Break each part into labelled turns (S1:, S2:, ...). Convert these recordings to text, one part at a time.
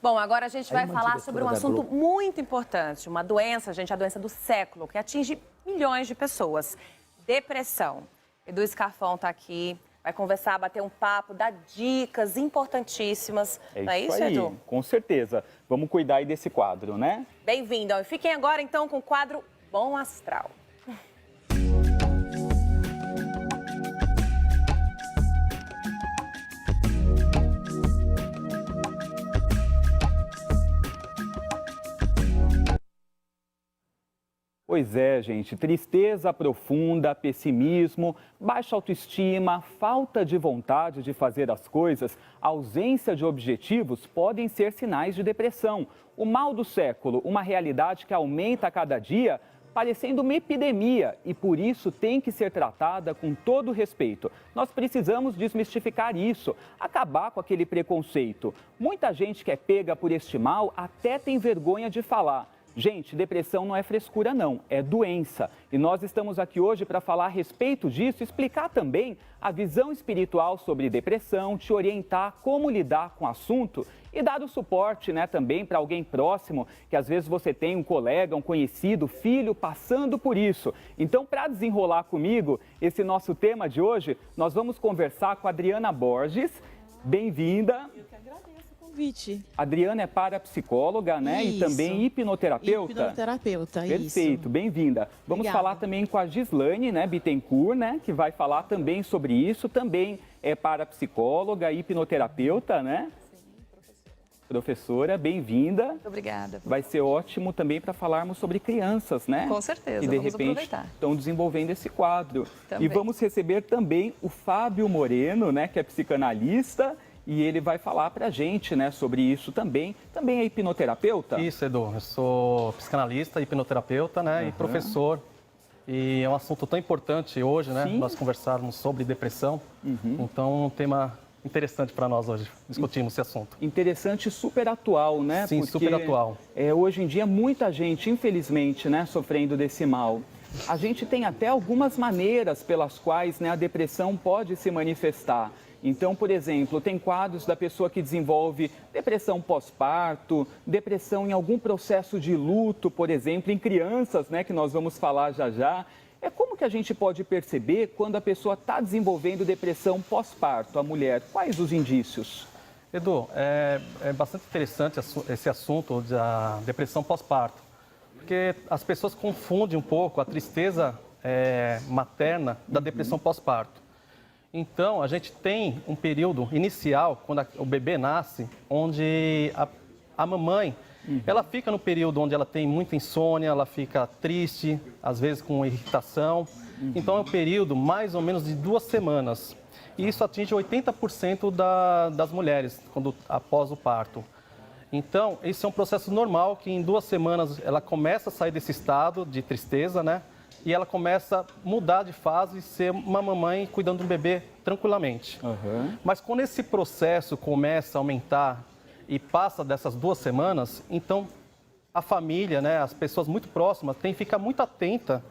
S1: Bom, agora a gente vai falar sobre um assunto muito importante, uma doença, gente, a doença do século, que atinge milhões de pessoas. Depressão. Edu Scarfão está aqui, vai conversar, bater um papo, dar dicas importantíssimas. Não é isso,
S2: aí,
S1: Edu?
S2: com certeza. Vamos cuidar aí desse quadro, né?
S1: Bem-vindo. E fiquem agora, então, com o quadro Bom Astral.
S2: Pois é, gente, tristeza profunda, pessimismo, baixa autoestima, falta de vontade de fazer as coisas, ausência de objetivos podem ser sinais de depressão. O mal do século, uma realidade que aumenta a cada dia, parecendo uma epidemia e por isso tem que ser tratada com todo respeito. Nós precisamos desmistificar isso, acabar com aquele preconceito. Muita gente que é pega por este mal até tem vergonha de falar. Gente, depressão não é frescura não, é doença. E nós estamos aqui hoje para falar a respeito disso, explicar também a visão espiritual sobre depressão, te orientar como lidar com o assunto e dar o suporte, né, também para alguém próximo, que às vezes você tem um colega, um conhecido, filho passando por isso. Então, para desenrolar comigo esse nosso tema de hoje, nós vamos conversar com a Adriana Borges. Bem-vinda. Adriana é parapsicóloga, né?
S3: Isso.
S2: E também hipnoterapeuta.
S3: Hipnoterapeuta,
S2: Perfeito,
S3: isso.
S2: bem-vinda. Vamos falar também com a Gislane, né, Bittencourt, né? Que vai falar também sobre isso. Também é parapsicóloga, hipnoterapeuta, né? Professora, bem-vinda.
S4: Muito obrigada.
S2: Vai ser ótimo também para falarmos sobre crianças, né?
S4: Com certeza,
S2: que de
S4: vamos
S2: repente
S4: aproveitar.
S2: estão desenvolvendo esse quadro.
S4: Também.
S2: E vamos receber também o Fábio Moreno, né, que é psicanalista, e ele vai falar para a gente, né, sobre isso também. Também é hipnoterapeuta?
S5: Isso, Edu. Eu sou psicanalista, hipnoterapeuta, né, e professor. E é um assunto tão importante hoje, né, nós conversarmos sobre depressão. Então, um tema interessante para nós hoje, discutirmos esse assunto.
S2: Interessante e super atual, né?
S5: Sim,
S2: porque,
S5: super atual.
S2: Hoje em dia, muita gente, infelizmente, né, sofrendo desse mal. A gente tem até algumas maneiras pelas quais, né, a depressão pode se manifestar. Então, por exemplo, tem quadros da pessoa que desenvolve depressão pós-parto, depressão em algum processo de luto, por exemplo, em crianças, né, que nós vamos falar já já. Como que a gente pode perceber quando a pessoa está desenvolvendo depressão pós-parto, a mulher? Quais os indícios?
S5: Edu, é bastante interessante esse assunto da depressão pós-parto, porque as pessoas confundem um pouco a tristeza materna da depressão pós-parto. Então, a gente tem um período inicial, quando o bebê nasce, onde a mamãe, ela fica no período onde ela tem muita insônia, ela fica triste, às vezes com irritação. Então, é um período mais ou menos de 2 semanas. E isso atinge 80% das mulheres após o parto. Então, esse é um processo normal que em 2 semanas ela começa a sair desse estado de tristeza, né? E ela começa a mudar de fase e ser uma mamãe cuidando do bebê tranquilamente. Mas quando esse processo começa a aumentar e passa dessas 2 semanas, então a família, né, as pessoas muito próximas, tem que ficar muito atenta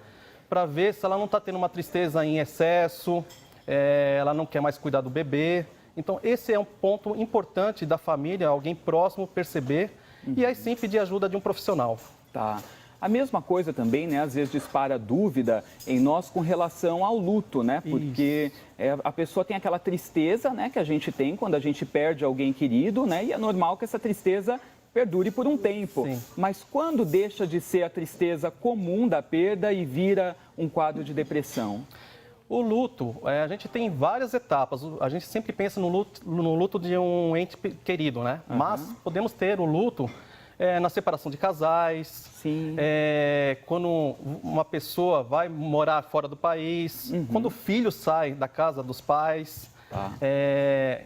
S5: para ver se ela não está tendo uma tristeza em excesso, ela não quer mais cuidar do bebê. Então esse é um ponto importante da família, alguém próximo perceber e aí sim pedir ajuda de um profissional.
S2: Tá. A mesma coisa também, né, às vezes dispara dúvida em nós com relação ao luto, né? Porque a pessoa tem aquela tristeza, né, que a gente tem quando a gente perde alguém querido, né? E é normal que essa tristeza perdure por um tempo.
S5: Sim.
S2: Mas quando deixa de ser a tristeza comum da perda e vira um quadro de depressão?
S5: O luto, a gente tem várias etapas. A gente sempre pensa no luto de um ente querido, né? Mas podemos ter o luto na separação de casais,
S2: Sim.
S5: Quando uma pessoa vai morar fora do país, quando o filho sai da casa dos pais.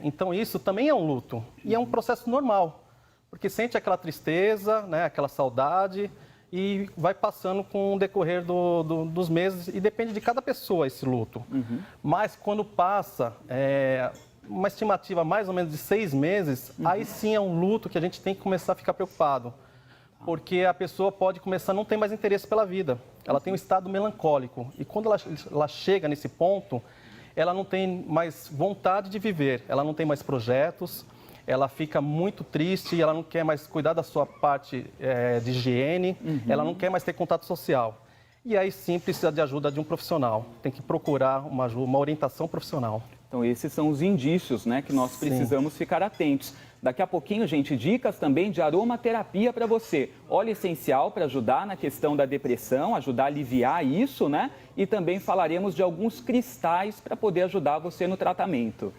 S5: Então isso também é um luto e é um processo normal, porque sente aquela tristeza, né, aquela saudade e vai passando com o decorrer dos meses e depende de cada pessoa esse luto. Mas quando passa uma estimativa mais ou menos de 6 meses, aí sim é um luto que a gente tem que começar a ficar preocupado. Porque a pessoa pode começar a não ter mais interesse pela vida. Ela tem um estado melancólico. E quando ela chega nesse ponto, ela não tem mais vontade de viver. Ela não tem mais projetos. ela fica muito triste, ela não quer mais cuidar da sua parte de higiene, ela não quer mais ter contato social. E aí sim precisa de ajuda de um profissional, tem que procurar uma orientação profissional.
S2: Então esses são os indícios, né, que nós precisamos ficar atentos. Daqui a pouquinho, gente, dicas também de aromaterapia para você. Óleo essencial para ajudar na questão da depressão, ajudar a aliviar isso, né? E também falaremos de alguns cristais para poder ajudar você no tratamento.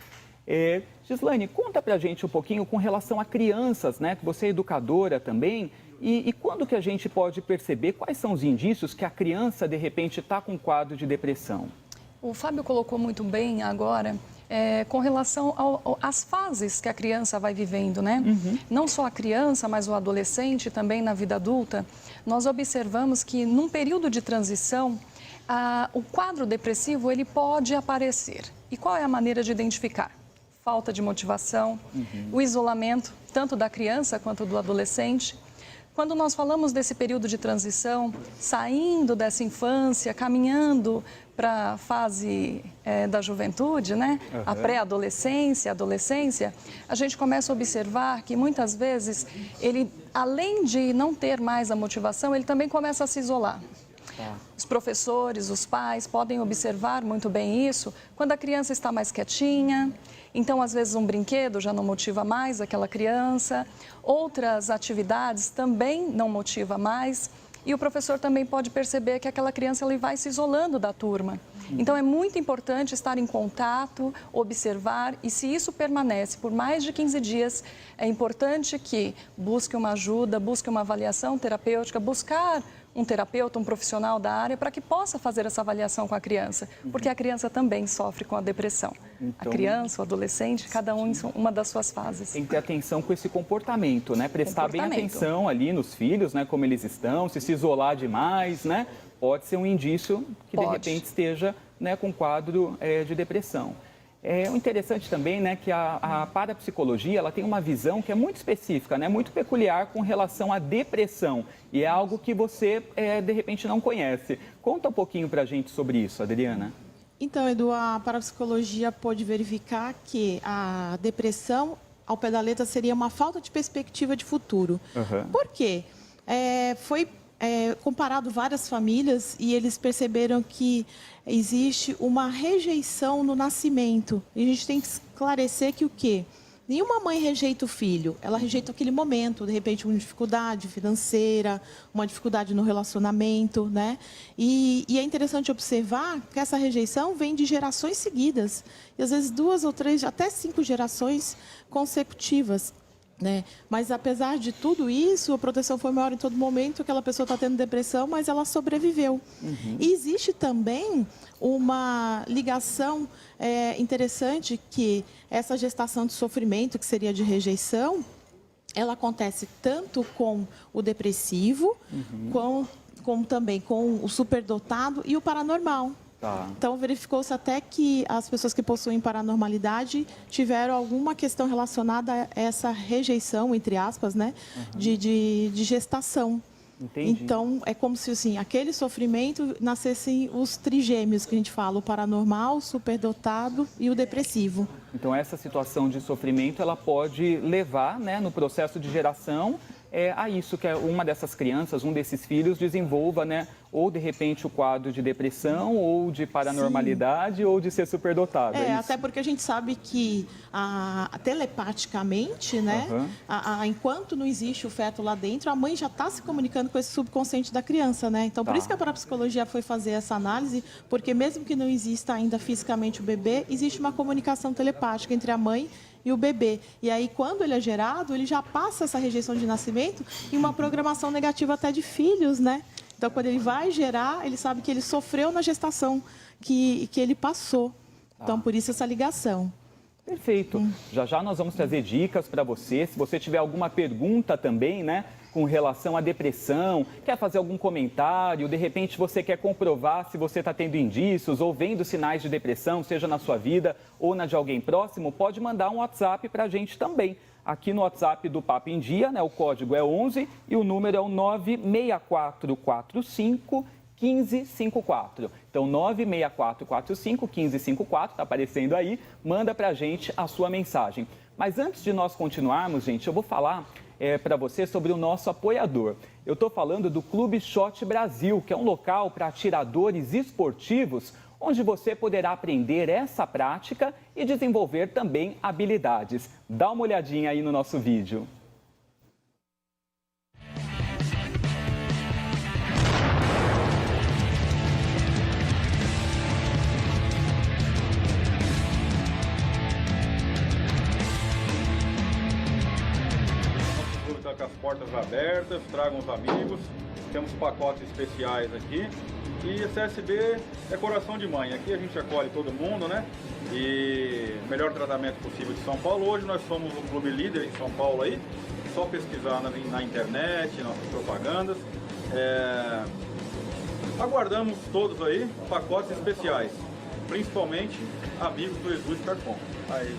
S2: Gislaine, conta pra gente um pouquinho com relação a crianças, né? Que você é educadora também. E quando que a gente pode perceber quais são os indícios que a criança, de repente, está com um quadro de depressão?
S3: O Fábio colocou muito bem agora com relação às fases que a criança vai vivendo, né? Não só a criança, mas o adolescente também na vida adulta. Nós observamos que num período de transição, o quadro depressivo ele pode aparecer. E qual é a maneira de identificar? Falta de motivação, o isolamento, tanto da criança quanto do adolescente. Quando nós falamos desse período de transição, saindo dessa infância, caminhando para a fase da juventude, né? A pré-adolescência, adolescência, a gente começa a observar que muitas vezes ele, além de não ter mais a motivação, ele também começa a se isolar. Os professores, os pais podem observar muito bem isso quando a criança está mais quietinha. Então, às vezes, um brinquedo já não motiva mais aquela criança. Outras atividades também não motiva mais. E o professor também pode perceber que aquela criança ele vai se isolando da turma. Então, é muito importante estar em contato, observar. E se isso permanece por mais de 15 dias, é importante que busque uma ajuda, busque uma avaliação terapêutica, buscar um terapeuta, um profissional da área, para que possa fazer essa avaliação com a criança, porque a criança também sofre com a depressão.
S2: Então,
S3: a criança, o adolescente, cada um em uma das suas fases.
S2: Tem que ter atenção com esse comportamento, né? Prestar bem atenção ali nos filhos, né? Como eles estão, se isolar demais, né? Pode ser um indício que, de repente, esteja, né, com quadro de depressão. O interessante também, né, que a parapsicologia ela tem uma visão que é muito específica, né, muito peculiar com relação à depressão. E é algo que você, de repente, não conhece. Conta um pouquinho para a gente sobre isso, Adriana.
S4: Então, Edu, a parapsicologia pôde verificar que a depressão, ao pé da letra, seria uma falta de perspectiva de futuro. Por quê? Foi comparado várias famílias e eles perceberam que existe uma rejeição no nascimento. E a gente tem que esclarecer que o quê? Nenhuma mãe rejeita o filho, ela rejeita aquele momento, de repente uma dificuldade financeira, uma dificuldade no relacionamento, né? E é interessante observar que essa rejeição vem de gerações seguidas, e às vezes 2 ou 3, até 5 gerações consecutivas. Né? Mas, apesar de tudo isso, a proteção foi maior em todo momento, aquela pessoa está tendo depressão, mas ela sobreviveu. E existe também uma ligação interessante que essa gestação de sofrimento, que seria de rejeição, ela acontece tanto com o depressivo, como também com o superdotado e o paranormal. Então, verificou-se até que as pessoas que possuem paranormalidade tiveram alguma questão relacionada a essa rejeição, entre aspas, né, de gestação.
S2: Entendi.
S4: Então, é como se assim, aquele sofrimento nascessem os trigêmeos que a gente fala, o paranormal, o superdotado e o depressivo.
S2: Então, essa situação de sofrimento, ela pode levar, né, no processo de geração, a isso, que uma dessas crianças, um desses filhos, desenvolva, né, ou de repente o quadro de depressão, ou de paranormalidade, ou de ser superdotado.
S4: Até porque a gente sabe que telepaticamente, né, enquanto não existe o feto lá dentro, a mãe já está se comunicando com esse subconsciente da criança, né? Então, por isso que a parapsicologia foi fazer essa análise, porque mesmo que não exista ainda fisicamente o bebê, existe uma comunicação telepática entre a mãe e o bebê. E aí, quando ele é gerado, ele já passa essa rejeição de nascimento e uma programação negativa até de filhos, né? Então, quando ele vai gerar, ele sabe que ele sofreu na gestação que ele passou. Então, por isso essa ligação.
S2: Perfeito. Já já nós vamos trazer dicas para você. Se você tiver alguma pergunta também, né, com relação à depressão, quer fazer algum comentário, de repente você quer comprovar se você está tendo indícios ou vendo sinais de depressão, seja na sua vida ou na de alguém próximo, pode mandar um WhatsApp para a gente também. Aqui no WhatsApp do Papo em Dia, né, o código é 11 e o número é o 96445 1554. Então, 96445 1554, está aparecendo aí, manda para a gente a sua mensagem. Mas antes de nós continuarmos, gente, eu vou falar para você sobre o nosso apoiador. Eu estou falando do Clube Shot Brasil, que é um local para atiradores esportivos, onde você poderá aprender essa prática e desenvolver também habilidades. Dá uma olhadinha aí no nosso vídeo.
S6: Com as portas abertas, tragam os amigos, temos pacotes especiais aqui e a CSB é coração de mãe, aqui a gente acolhe todo mundo, né? E melhor tratamento possível de São Paulo. Hoje nós somos um clube líder em São Paulo aí, só pesquisar na internet, nossas propagandas. Aguardamos todos aí pacotes especiais, principalmente amigos do Exu Carcom.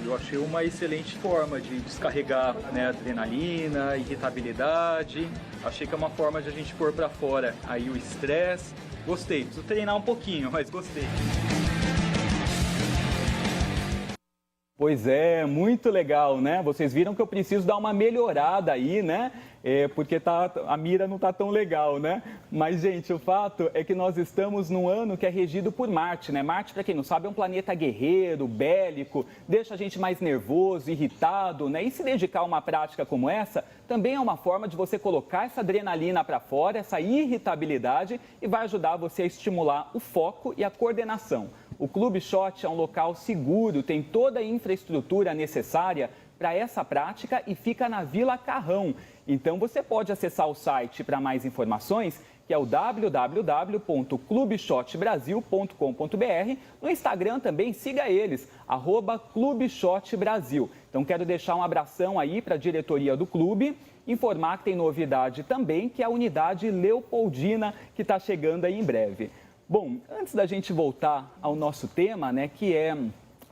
S7: Eu achei uma excelente forma de descarregar, né, adrenalina, irritabilidade. Achei que é uma forma de a gente pôr para fora aí o estresse. Gostei, preciso treinar um pouquinho, mas gostei.
S2: Pois é, muito legal, né? Vocês viram que eu preciso dar uma melhorada aí, né? Porque a mira não tá tão legal, né? Mas, gente, o fato é que nós estamos num ano que é regido por Marte, né? Marte, para quem não sabe, é um planeta guerreiro, bélico, deixa a gente mais nervoso, irritado, né? E se dedicar a uma prática como essa também é uma forma de você colocar essa adrenalina para fora, essa irritabilidade, e vai ajudar você a estimular o foco e a coordenação. O Clube Shot é um local seguro, tem toda a infraestrutura necessária para essa prática e fica na Vila Carrão. Então você pode acessar o site para mais informações, que é o www.clubeshotbrasil.com.br. No Instagram também siga eles, @clubeshotbrasil. Então quero deixar um abração aí para a diretoria do clube, informar que tem novidade também, que é a unidade Leopoldina, que está chegando aí em breve. Bom, antes da gente voltar ao nosso tema, né, que é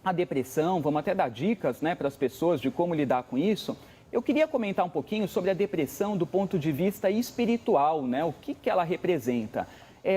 S2: a depressão, vamos até dar dicas, né, para as pessoas de como lidar com isso, eu queria comentar um pouquinho sobre a depressão do ponto de vista espiritual, né, o que ela representa.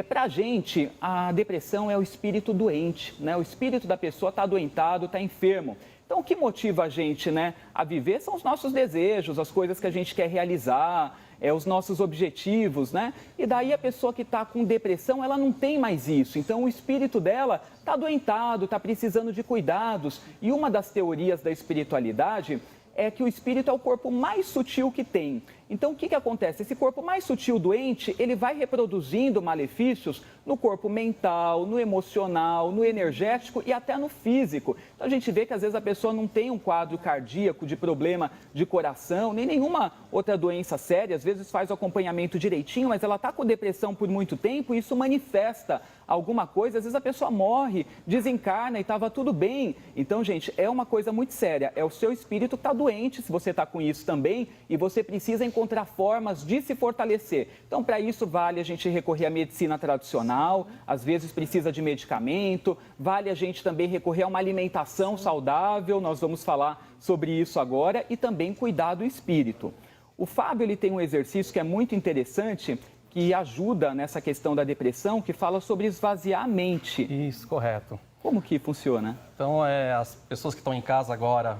S2: Para a gente, a depressão é o espírito doente, né, o espírito da pessoa está adoentado, está enfermo. Então, o que motiva a gente, né, a viver são os nossos desejos, as coisas que a gente quer realizar, os nossos objetivos, né? E daí a pessoa que está com depressão, ela não tem mais isso. Então, o espírito dela está adoentado, está precisando de cuidados. E uma das teorias da espiritualidade é que o espírito é o corpo mais sutil que tem. Então, o que acontece? Esse corpo mais sutil doente, ele vai reproduzindo malefícios no corpo mental, no emocional, no energético e até no físico. Então, a gente vê que às vezes a pessoa não tem um quadro cardíaco de problema de coração, nem nenhuma outra doença séria, às vezes faz o acompanhamento direitinho, mas ela está com depressão por muito tempo e isso manifesta alguma coisa, às vezes a pessoa morre, desencarna e estava tudo bem. Então, gente, é uma coisa muito séria, é o seu espírito que está doente, se você está com isso também, e você precisa encontrar formas de se fortalecer. Então, para isso, vale a gente recorrer à medicina tradicional, às vezes precisa de medicamento, vale a gente também recorrer a uma alimentação saudável, nós vamos falar sobre isso agora, e também cuidar do espírito. O Fábio, ele tem um exercício que é muito interessante, que ajuda nessa questão da depressão, que fala sobre esvaziar a mente.
S5: Isso, correto.
S2: Como que funciona?
S5: Então, as pessoas que estão em casa agora,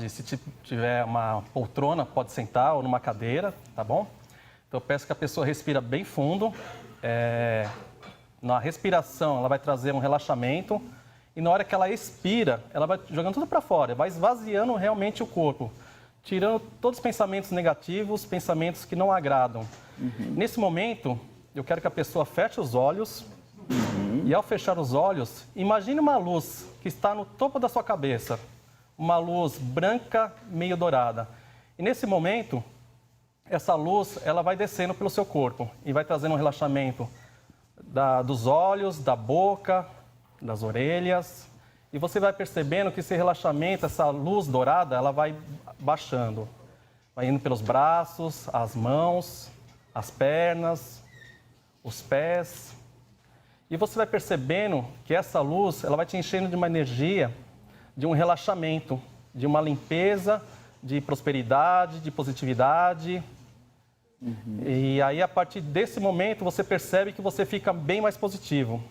S5: se tiver uma poltrona, pode sentar ou numa cadeira, tá bom? Então, eu peço que a pessoa respira bem fundo. Na respiração, ela vai trazer um relaxamento. E na hora que ela expira, ela vai jogando tudo para fora, vai esvaziando realmente o corpo, tirando todos os pensamentos negativos, pensamentos que não agradam. Nesse momento, eu quero que a pessoa feche os olhos e, ao fechar os olhos, imagine uma luz que está no topo da sua cabeça, uma luz branca, meio dourada. E nesse momento, essa luz ela vai descendo pelo seu corpo e vai trazendo um relaxamento dos olhos, da boca, das orelhas. E você vai percebendo que esse relaxamento, essa luz dourada, ela vai baixando. Vai indo pelos braços, as mãos, as pernas, os pés. E você vai percebendo que essa luz, ela vai te enchendo de uma energia, de um relaxamento, de uma limpeza, de prosperidade, de positividade. E aí, a partir desse momento, você percebe que você fica bem mais positivo.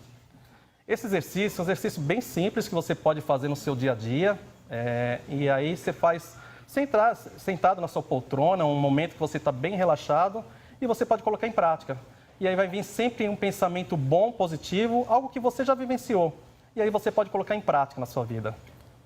S5: Esse exercício é um exercício bem simples que você pode fazer no seu dia a dia. E aí você faz sentado na sua poltrona, um momento que você está bem relaxado e você pode colocar em prática. E aí vai vir sempre um pensamento bom, positivo, algo que você já vivenciou. E aí você pode colocar em prática na sua vida.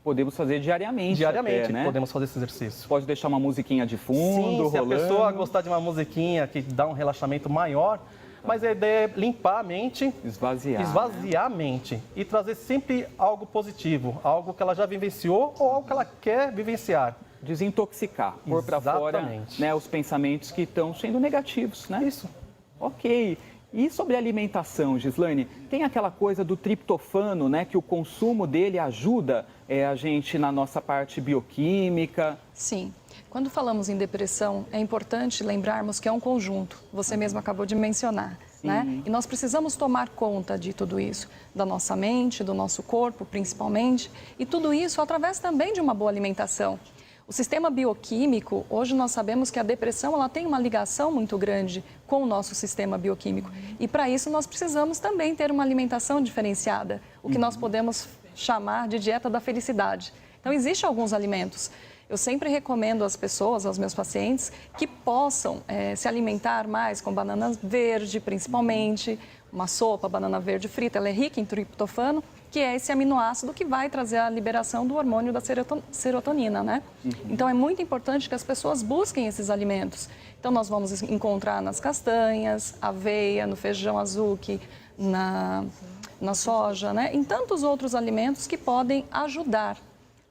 S2: Podemos fazer diariamente.
S5: Diariamente,
S2: até, né?
S5: podemos fazer esse exercício.
S2: Pode deixar uma musiquinha de fundo,
S5: Sim, se
S2: rolando.
S5: a pessoa gostar de uma musiquinha que dá um relaxamento maior, mas a ideia é limpar a mente, esvaziar a mente e trazer sempre algo positivo, algo que ela já vivenciou ou algo que ela quer vivenciar.
S2: Desintoxicar, pôr para fora, né, os pensamentos que estão sendo negativos, né?
S5: Isso.
S2: Ok. E sobre alimentação, Gislane, tem aquela coisa do triptofano, né, que o consumo dele ajuda a gente na nossa parte bioquímica.
S3: Sim. Quando falamos em depressão, é importante lembrarmos que é um conjunto. Você mesmo acabou de mencionar, né? E nós precisamos tomar conta de tudo isso, da nossa mente, do nosso corpo, principalmente, e tudo isso através também de uma boa alimentação. O sistema bioquímico, hoje nós sabemos que a depressão ela tem uma ligação muito grande com o nosso sistema bioquímico. E para isso nós precisamos também ter uma alimentação diferenciada, o que nós podemos chamar de dieta da felicidade. Então, existem alguns alimentos. Eu sempre recomendo às pessoas, aos meus pacientes, que possam se alimentar mais com banana verde, principalmente, uma sopa, banana verde frita, ela é rica em triptofano, que é esse aminoácido que vai trazer a liberação do hormônio da serotonina, né? Então, é muito importante que as pessoas busquem esses alimentos. Então, nós vamos encontrar nas castanhas, aveia, no feijão azuki, na soja, né? Em tantos outros alimentos que podem ajudar.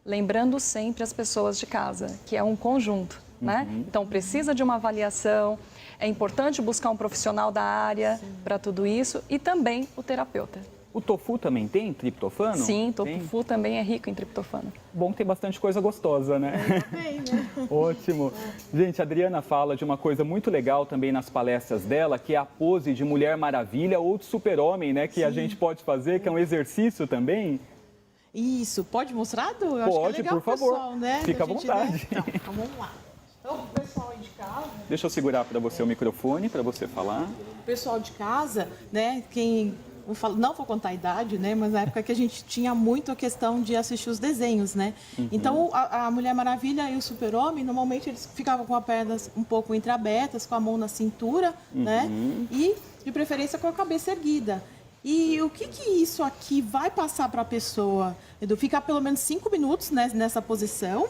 S3: Lembrando sempre as pessoas de casa, que é um conjunto, né? Então, precisa de uma avaliação, é importante buscar um profissional da área para tudo isso e também o terapeuta.
S2: O tofu também tem triptofano?
S3: Sim, tofu também é rico em triptofano.
S2: Bom que tem bastante coisa gostosa, né?
S4: Também, né?
S2: Ótimo. Gente, a Adriana fala de uma coisa muito legal também nas palestras dela, que é a pose de Mulher Maravilha ou de Super-Homem, né? Que a gente pode fazer, que é um exercício também.
S4: Isso, pode mostrar, Du? Eu
S2: Pode,
S4: acho que é legal,
S2: por favor.
S4: pessoal, né?
S2: Fica à vontade.
S4: Né? Então, vamos lá. Então, o pessoal aí de casa...
S2: Deixa eu segurar para você o microfone, para você falar.
S4: O pessoal de casa, né, não vou contar a idade, né, mas na época que a gente tinha muito a questão de assistir os desenhos, né? Então, a Mulher Maravilha e o Super-Homem, normalmente eles ficavam com as pernas um pouco entreabertas, com a mão na cintura, né? E, de preferência, com a cabeça erguida. E o que isso aqui vai passar para a pessoa, Edu? Ficar pelo menos 5 minutos, né, nessa posição.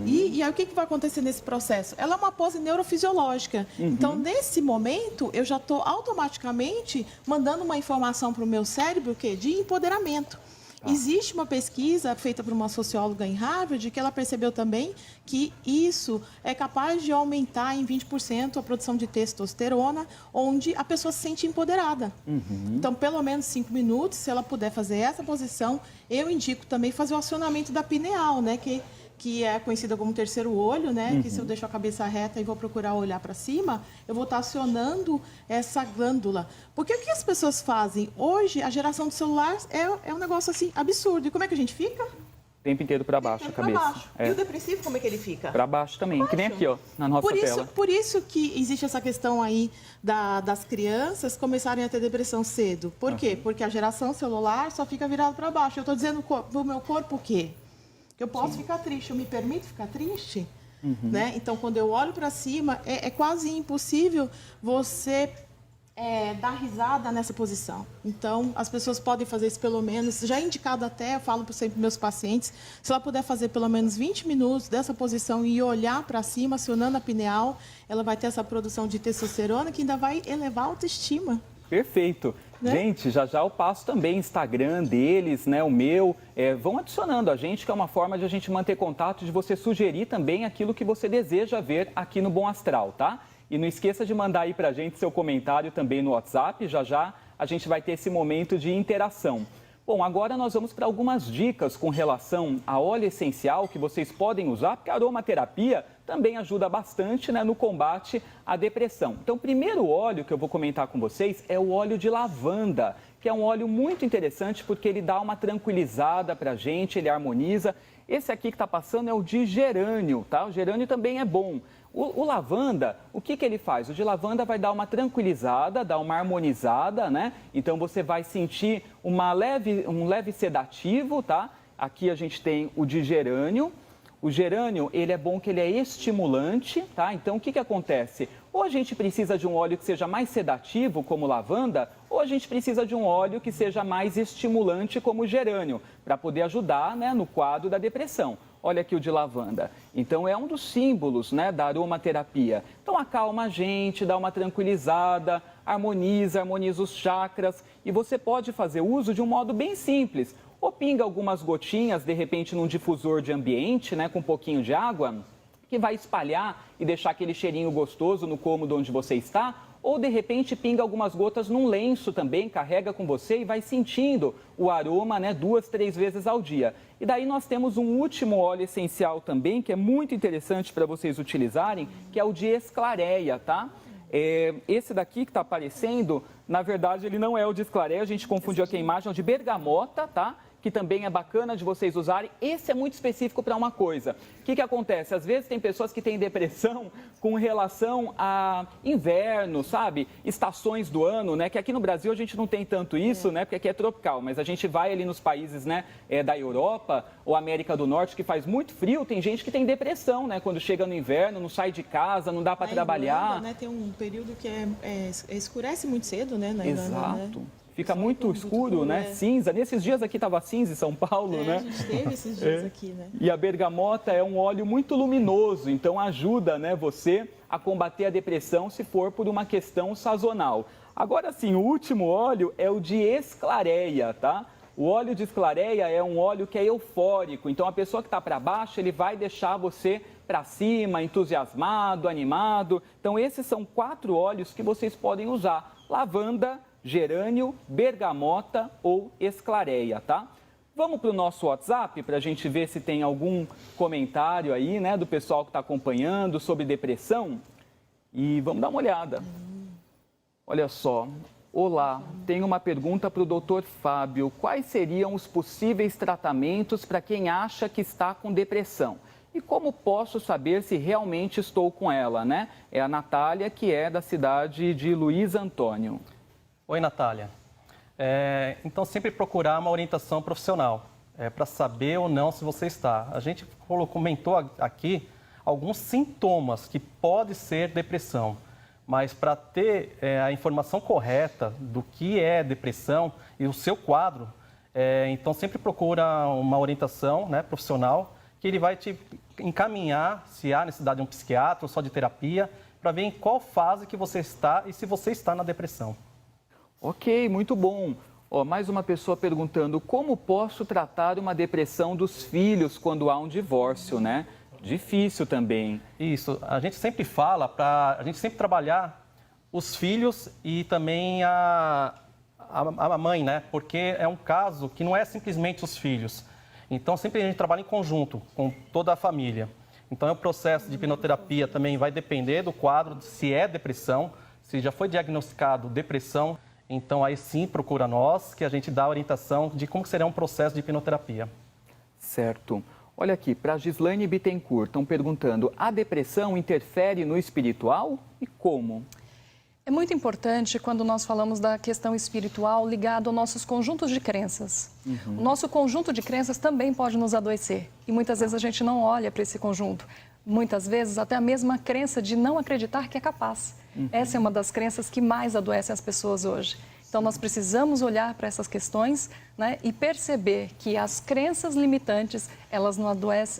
S4: E aí o que vai acontecer nesse processo? Ela é uma pose neurofisiológica. Então, nesse momento, eu já estou automaticamente mandando uma informação para o meu cérebro de empoderamento. Existe uma pesquisa feita por uma socióloga em Harvard que ela percebeu também que isso é capaz de aumentar em 20% a produção de testosterona, onde a pessoa se sente empoderada. Então, pelo menos 5 minutos, se ela puder fazer essa posição, eu indico também fazer o acionamento da pineal, né? Que é conhecida como terceiro olho, né? Que se eu deixo a cabeça reta e vou procurar olhar para cima, eu vou estar acionando essa glândula. Porque o que as pessoas fazem? Hoje, a geração do celular é um negócio assim absurdo. E como é que a gente fica?
S2: O tempo inteiro para baixo a cabeça.
S4: Pra baixo. E o depressivo, como é que ele fica?
S2: Para baixo também, que nem aqui, ó, na nossa tela.
S4: Por isso que existe essa questão aí das crianças começarem a ter depressão cedo. Por quê? Porque a geração celular só fica virada para baixo. Eu estou dizendo pro meu corpo o quê? Eu posso ficar triste, eu me permito ficar triste, né? Então, quando eu olho para cima, é quase impossível você dar risada nessa posição. Então, as pessoas podem fazer isso pelo menos, já indicado até, eu falo sempre para meus pacientes, se ela puder fazer pelo menos 20 minutos dessa posição e olhar para cima, acionando a pineal, ela vai ter essa produção de testosterona que ainda vai elevar a autoestima.
S2: Perfeito. Né? Gente, já eu passo também Instagram deles, né, o meu. Vão adicionando a gente, que é uma forma de a gente manter contato, de você sugerir também aquilo que você deseja ver aqui no Bom Astral, tá? E não esqueça de mandar aí pra gente seu comentário também no WhatsApp, já a gente vai ter esse momento de interação. Bom, agora nós vamos para algumas dicas com relação a óleo essencial que vocês podem usar, porque a aromaterapia também ajuda bastante, né, no combate à depressão. Então, o primeiro óleo que eu vou comentar com vocês é o óleo de lavanda, que é um óleo muito interessante porque ele dá uma tranquilizada para a gente, ele harmoniza. Esse aqui que está passando é o de gerânio, tá? O gerânio também é bom. O lavanda, o que ele faz? O de lavanda vai dar uma tranquilizada, dar uma harmonizada, né? Então você vai sentir um leve sedativo, tá? Aqui a gente tem o de gerânio. O gerânio, ele é bom que ele é estimulante, tá? Então, o que acontece? Ou a gente precisa de um óleo que seja mais sedativo, como lavanda, ou a gente precisa de um óleo que seja mais estimulante, como o gerânio, para poder ajudar, né, no quadro da depressão. Olha aqui o de lavanda. Então, é um dos símbolos, né, da aromaterapia. Então, acalma a gente, dá uma tranquilizada, harmoniza os chakras. E você pode fazer uso de um modo bem simples. Ou pinga algumas gotinhas, de repente, num difusor de ambiente, né, com um pouquinho de água, que vai espalhar e deixar aquele cheirinho gostoso no cômodo onde você está. Ou, de repente, pinga algumas gotas num lenço também, carrega com você e vai sentindo o aroma, né, 2, 3 vezes ao dia. E daí nós temos um último óleo essencial também, que é muito interessante para vocês utilizarem, que é o de esclareia, tá? Esse daqui que está aparecendo, na verdade, ele não é o de esclareia, a gente confundiu aqui a imagem, é o de bergamota, tá? Que também é bacana de vocês usarem. Esse é muito específico para uma coisa. O que acontece? Às vezes tem pessoas que têm depressão com relação a inverno, sabe? Estações do ano, né? Que aqui no Brasil a gente não tem tanto isso, né? Porque aqui é tropical. Mas a gente vai ali nos países, né? Da Europa ou América do Norte, que faz muito frio. Tem gente que tem depressão, né? Quando chega no inverno, não sai de casa, não dá para trabalhar.
S4: Irlanda, né? Tem um período que escurece muito cedo, né? Na Irlanda,
S2: Exato.
S4: Né?
S2: Fica muito escuro, né? Cinza. Nesses dias aqui estava cinza em São Paulo, né?
S4: A gente teve esses dias aqui, né?
S2: E a bergamota é um óleo muito luminoso, então ajuda, né, você a combater a depressão se for por uma questão sazonal. Agora sim, o último óleo é o de esclareia, tá? O óleo de esclareia é um óleo que é eufórico, então a pessoa que está para baixo, ele vai deixar você para cima, entusiasmado, animado. Então esses são 4 óleos que vocês podem usar: lavanda, gerânio, bergamota ou esclareia, tá? Vamos para o nosso WhatsApp para a gente ver se tem algum comentário aí, né, do pessoal que está acompanhando sobre depressão. E vamos dar uma olhada. Olha só. Olá, tenho uma pergunta para o Dr. Fábio. Quais seriam os possíveis tratamentos para quem acha que está com depressão? E como posso saber se realmente estou com ela, né? É a Natália, que é da cidade de Luiz Antônio.
S5: Oi, Natália. Então, sempre procurar uma orientação profissional para saber ou não se você está. A gente comentou aqui alguns sintomas que pode ser depressão, mas para ter a informação correta do que é depressão e o seu quadro, então sempre procura uma orientação, né, profissional, que ele vai te encaminhar se há necessidade de um psiquiatra ou só de terapia, para ver em qual fase que você está e se você está na depressão.
S2: Ok, muito bom. Mais uma pessoa perguntando: como posso tratar uma depressão dos filhos quando há um divórcio, né? Difícil também.
S5: Isso, a gente sempre fala para a gente sempre trabalhar os filhos e também a mãe, né? Porque é um caso que não é simplesmente os filhos. Então, sempre a gente trabalha em conjunto com toda a família. Então, o processo de hipnoterapia também vai depender do quadro, se é depressão, se já foi diagnosticado depressão. Então, aí sim, procura nós, que a gente dá a orientação de como será um processo de hipnoterapia.
S2: Certo. Olha aqui, para a Gislaine Bittencourt, estão perguntando: a depressão interfere no espiritual e como?
S3: É muito importante quando nós falamos da questão espiritual ligado aos nossos conjuntos de crenças. O nosso conjunto de crenças também pode nos adoecer. E muitas vezes a gente não olha para esse conjunto. Muitas vezes até a mesma crença de não acreditar que é capaz. Essa é uma das crenças que mais adoecem as pessoas hoje. Então, nós precisamos olhar para essas questões, né, e perceber que as crenças limitantes, elas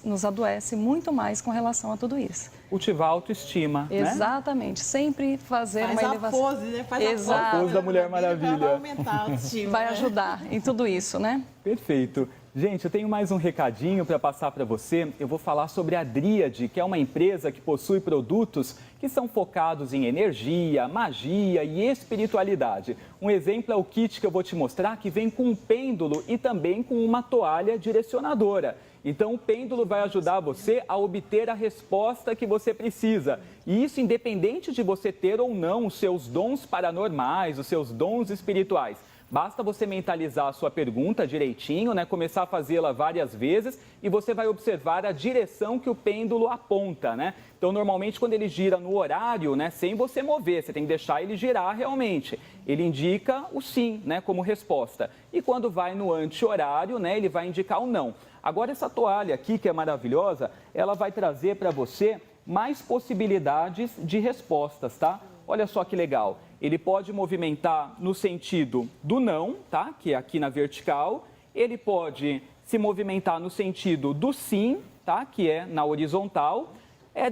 S3: nos adoecem muito mais com relação a tudo isso.
S2: Cultivar a autoestima, né?
S3: Exatamente. Sempre fazer uma elevação.
S4: Faz a pose, né? Faz
S2: a pose da Mulher Maravilha.
S4: Vai aumentar a autoestima.
S3: Vai ajudar em tudo isso, né?
S2: Perfeito. Gente, eu tenho mais um recadinho para passar para você. Eu vou falar sobre a Dríade, que é uma empresa que possui produtos que são focados em energia, magia e espiritualidade. Um exemplo é o kit que eu vou te mostrar, que vem com um pêndulo e também com uma toalha direcionadora. Então, o pêndulo vai ajudar você a obter a resposta que você precisa. E isso independente de você ter ou não os seus dons paranormais, os seus dons espirituais. Basta você mentalizar a sua pergunta direitinho, né? Começar a fazê-la várias vezes e você vai observar a direção que o pêndulo aponta, né? Então, normalmente, quando ele gira no horário, né, sem você mover, você tem que deixar ele girar realmente. Ele indica o sim, né, como resposta. E quando vai no anti-horário, né, ele vai indicar o não. Agora, essa toalha aqui, que é maravilhosa, ela vai trazer para você mais possibilidades de respostas, tá? Olha só que legal. Ele pode movimentar no sentido do não, tá? Que é aqui na vertical. Ele pode se movimentar no sentido do sim, tá? Que é na horizontal.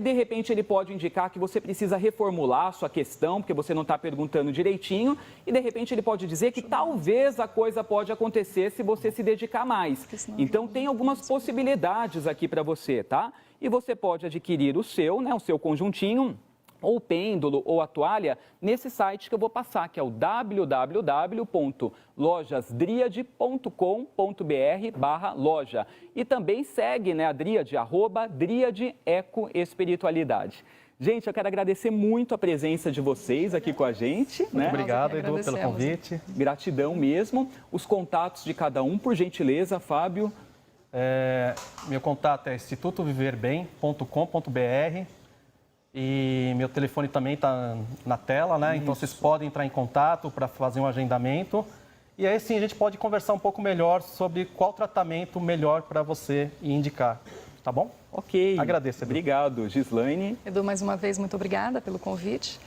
S2: De repente, ele pode indicar que você precisa reformular a sua questão, porque você não está perguntando direitinho. E, de repente, ele pode dizer que talvez a coisa pode acontecer se você se dedicar mais. Então, tem algumas possibilidades aqui para você, tá? E você pode adquirir o seu, né? O seu conjuntinho, ou o pêndulo, ou a toalha, nesse site que eu vou passar, que é o www.lojasdriade.com.br/loja. E também segue, né, a Dríade, @Dríade-Eco-Espiritualidade. Gente, eu quero agradecer muito a presença de vocês aqui com a gente.
S5: Muito
S2: né?
S5: obrigado, Edu, pelo convite.
S2: Gratidão mesmo. Os contatos de cada um, por gentileza, Fábio.
S5: Meu contato é institutoviverbem.com.br. E meu telefone também está na tela, né? Isso. Então vocês podem entrar em contato para fazer um agendamento. E aí sim a gente pode conversar um pouco melhor sobre qual tratamento melhor para você indicar, tá bom?
S2: Ok.
S5: Agradeço, Edu.
S2: Obrigado, Gislaine.
S3: Edu, mais uma vez, muito obrigada pelo convite.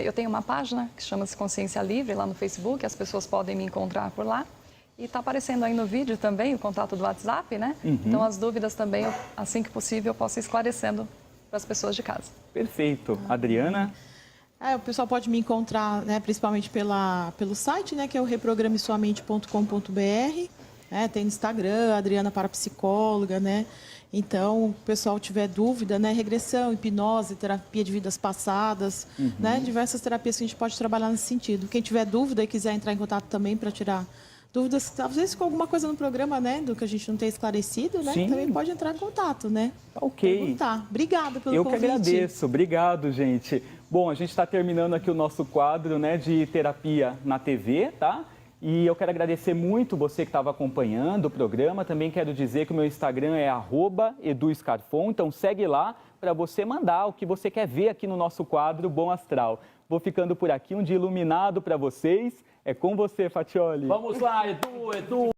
S3: Eu tenho uma página que chama-se Consciência Livre lá no Facebook, as pessoas podem me encontrar por lá. E está aparecendo aí no vídeo também o contato do WhatsApp, né? Então as dúvidas também, assim que possível, eu posso ir esclarecendo para as pessoas de casa.
S2: Perfeito. Adriana?
S4: O pessoal pode me encontrar, né, principalmente pelo site, né, que é o reprogramesoamente.com.br. Tem no Instagram, Adriana Parapsicóloga, né? Então, o pessoal tiver dúvida, né, regressão, hipnose, terapia de vidas passadas, né, diversas terapias que a gente pode trabalhar nesse sentido. Quem tiver dúvida e quiser entrar em contato também para tirar dúvidas, às vezes com alguma coisa no programa, né, do que a gente não tem esclarecido, né, também pode entrar em contato, né?
S2: Ok.
S4: Perguntar. Obrigada pelo convite.
S2: Eu que agradeço. Obrigado, gente. Bom, a gente está terminando aqui o nosso quadro, né, de terapia na TV, tá? E eu quero agradecer muito você que estava acompanhando o programa. Também quero dizer que o meu Instagram é @EduScarfon, então segue lá para você mandar o que você quer ver aqui no nosso quadro Bom Astral. Vou ficando por aqui, um dia iluminado para vocês. É com você, Fatioli.
S8: Vamos lá, Edu.